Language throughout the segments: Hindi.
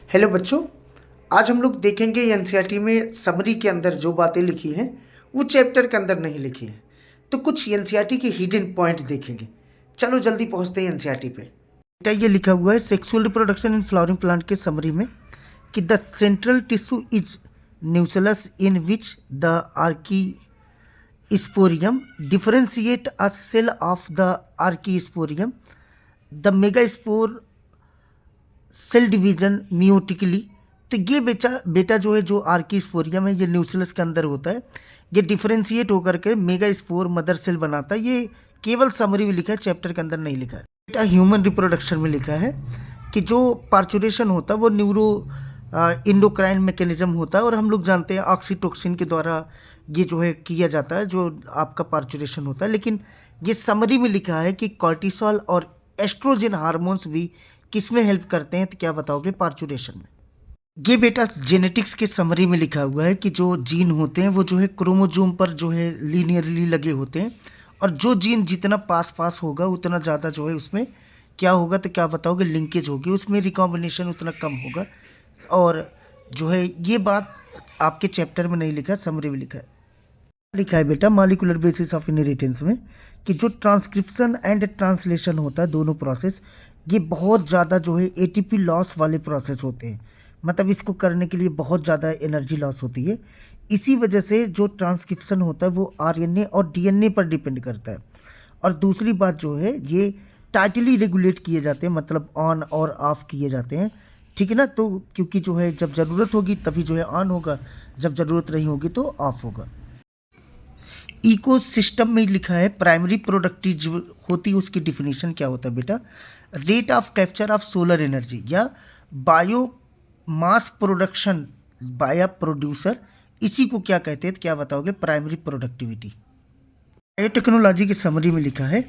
हेलो बच्चों, आज हम लोग देखेंगे एनसीईआरटी में समरी के अंदर जो बातें लिखी हैं वो चैप्टर के अंदर नहीं लिखी हैं। तो कुछ एनसीईआरटी के हिडन पॉइंट देखेंगे। चलो जल्दी पहुंचते हैं एनसीईआरटी पे। बेटा ये लिखा हुआ है sexual reproduction in flowering plant के समरी में कि the central tissue is nucleus in which the archesporium differentiate a cell of the archesporium the megaspore cell division meiotically. तो ये बेटा जो है जो आर्कीस्पोरियम है ये न्यूक्लियस के अंदर होता है। ये डिफरेंशिएट होकर के मेगा स्पोर मदर सेल बनाता है। ये केवल समरी में लिखा है, चैप्टर के अंदर नहीं लिखा है। बेटा ह्यूमन रिप्रोडक्शन में लिखा है कि जो पार्चुरेशन होता है वो न्यूरो इंडोक्राइन मैकेनिज्म होता है और हम लोग जानते हैं ऑक्सीटोसिन के द्वारा ये जो है किया जाता है जो आपका पार्चुरेशन होता है। लेकिन ये समरी में लिखा है कि कॉर्टिसोल और एस्ट्रोजन हार्मोन्स भी किस में हेल्प करते हैं, तो क्या बताओगे? पार्चुरेशन में। ये बेटा जेनेटिक्स के समरी में लिखा हुआ है कि जो जीन होते हैं वो जो है क्रोमोजोम पर जो है लीनियरली लगे होते हैं और जो जीन जितना पास होगा उतना ज़्यादा जो है उसमें क्या होगा, तो क्या बताओगे? लिंकेज होगी, उसमें रिकॉम्बिनेशन उतना कम होगा। और जो है ये बात आपके चैप्टर में नहीं लिखा, समरी में लिखा है बेटा मॉलिक्यूलर बेसिस ऑफ इनहेरिटेंस में कि जो ट्रांसक्रिप्शन एंड ट्रांसलेशन होता है दोनों प्रोसेस ये बहुत ज़्यादा जो है एटीपी लॉस वाले प्रोसेस होते हैं। मतलब इसको करने के लिए बहुत ज़्यादा एनर्जी लॉस होती है। इसी वजह से जो ट्रांसक्रिप्शन होता है वो आरएनए और डीएनए पर डिपेंड करता है। और दूसरी बात जो है ये टाइटली रेगुलेट किए जाते हैं, मतलब ऑन और ऑफ किए जाते हैं, ठीक है ना। तो क्योंकि जो है जब ज़रूरत होगी तभी जो है ऑन होगा, जब ज़रूरत नहीं होगी तो ऑफ होगा। इकोसिस्टम में लिखा है प्राइमरी प्रोडक्टिव जो होती है उसकी डिफिनीशन क्या होता है बेटा? Rate of capture of solar energy या biomass production by producer, इसी को क्या कहते हैं, तो क्या बताओगे? Primary productivity. बायोटेक्नोलॉजी की समरी में लिखा है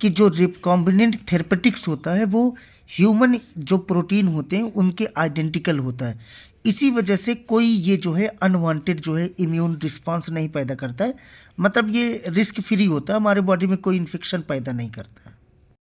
कि जो रिकॉम्बिनेंट थेरेपेटिक्स होता है वो ह्यूमन जो प्रोटीन होते हैं उनके आइडेंटिकल होता है। इसी वजह से कोई ये जो है अनवांटेड जो है इम्यून रिस्पांस नहीं पैदा करता है। मतलब ये रिस्क फ्री होता है, हमारे बॉडी में कोई इन्फेक्शन पैदा नहीं करता है।